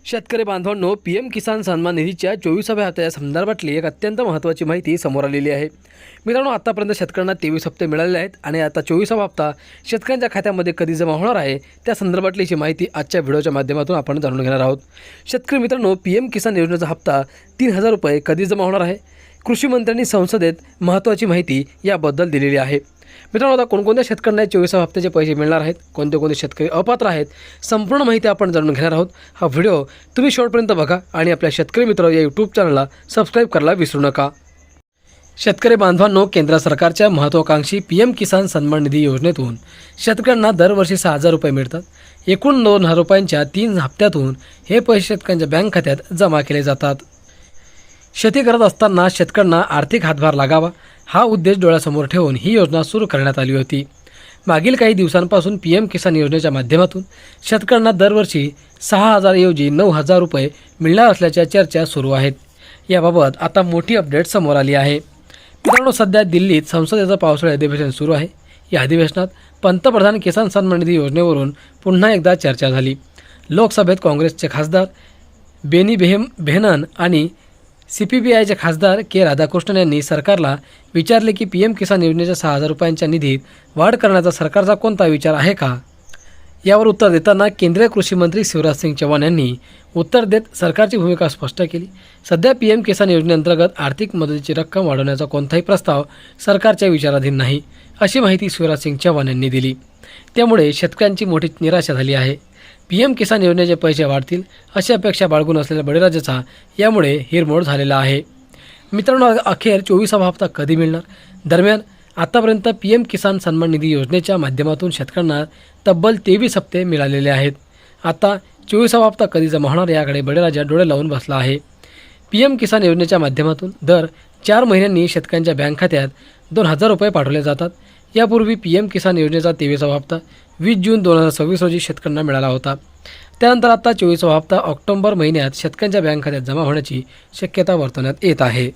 शेतकरी बांधवांनो, पीएम किसान सन्मान निधीच्या 24व्या हप्त्याच्या संदर्भातली एक अत्यंत महत्त्वाची माहिती समोर आलेली आहे। मित्रांनो, आतापर्यंत शेतकऱ्यांना 23 हप्ते मिळालेले आहेत आणि आता 24वा हप्ता शेतकऱ्यांच्या खात्यामध्ये कधी जमा होणार आहे त्या संदर्भातली ही माहिती आजच्या व्हिडिओच्या माध्यमातून आपण जाणून घेणार आहोत। शेतकरी मित्रांनो, पीएम किसान योजनेचा हप्ता 3000 रुपये कधी जमा होणार आहे? कृषी मंत्र्यांनी संसदेत महत्त्वाची माहिती याबद्दल दिलेली आहे। मित्रांनो, आता कोणकोणत्या शेतकऱ्यांना 24व्या हप्त्याचे पैसे मिळणार आहेत, कोणते शेतकरी अपात्र आहेत, संपूर्ण माहिती आपण जाणून घेणार आहोत। हा व्हिडिओ तुम्ही शेवटपर्यंत बघा आणि आपल्या शेतकरी मित्र या यूट्यूब चॅनलला सबस्क्राईब करायला विसरू नका। शेतकरी बांधवांनो, केंद्र सरकारच्या महत्त्वाकांक्षी पीएम किसान सन्मान निधी योजनेतून शेतकऱ्यांना दरवर्षी 6000 रुपये मिळतात। एकूण 2000 रुपयांच्या 3 हप्त्यातून हे पैसे शेतकऱ्यांच्या बँक खात्यात जमा केले जातात। शेती करत असताना शेतकऱ्यांना आर्थिक हातभार लागावा हा उद्देश डोळ्यासमोर ठेवून ही योजना सुरू करण्यात आली होती। मागील काही दिवसांपासून पीएम किसान योजनेच्या माध्यमातून शेतकऱ्यांना दरवर्षी 6000 ऐवजी 9000 रुपये मिळणार असल्याच्या चर्चा सुरू आहेत। याबाबत आता मोठी अपडेट समोर आली आहे। मित्रांनो, सध्या दिल्लीत संसदेचं पावसाळी अधिवेशन सुरू आहे। या अधिवेशनात पंतप्रधान किसान सन्मान निधी योजनेवरून पुन्हा एकदा चर्चा झाली। लोकसभेत काँग्रेसचे खासदार बेनी बेहनन आणि CPPIचे खासदार के राधाकृष्णन यांनी सरकारला विचारले की पीएम किसान योजनेच्या 6000 रुपयांच्या निधीत वाढ करण्याचा सरकारचा कोणता विचार आहे का? यावर उत्तर देताना केंद्रीय कृषी मंत्री शिवराज सिंग चौहान यांनी उत्तर देत सरकारची भूमिका स्पष्ट केली। सध्या पीएम किसान योजनेअंतर्गत आर्थिक मदतीची रक्कम वाढवण्याचा कोणताही प्रस्ताव सरकारच्या विचाराधीन नाही, अशी माहिती शिवराज सिंग चौहान यांनी दिली। त्यामुळे शेतकऱ्यांची मोठी निराशा झाली आहे। पीएम किसान योजनेचे पैसे वाढतील अशी अपेक्षा बाळगून असलेल्या बळीराजाचा यामुळे हिरमोड झालेला आहे। मित्रांनो, अखेर 24वा हप्ता कधी मिळणार? दरम्यान आतापर्यंत पीएम किसान सन्मान निधी योजनेच्या माध्यमातून शेतकऱ्यांना तब्बल 23 हप्ते मिळालेले आहेत। आता 24वा हप्ता कधी जमा होणार याकडे बळीराजा डोळे लावून बसला आहे। पीएम किसान योजनेच्या माध्यमातून दर 4 महिन्यांनी शेतकऱ्यांच्या बँक खात्यात 2000 रुपये पाठवले जातात। यापूर्वी पीएम किसान योजनेचा 23वा हप्ता 20 जून 2026 रोजी शेतकऱ्यांना मिळाला होता। त्यानंतर आता 24वा हप्ता ऑक्टोबर महिन्यात शेतकऱ्यांच्या बँक खात्यात जमा होण्याची शक्यता वर्तवण्यात येत आहे।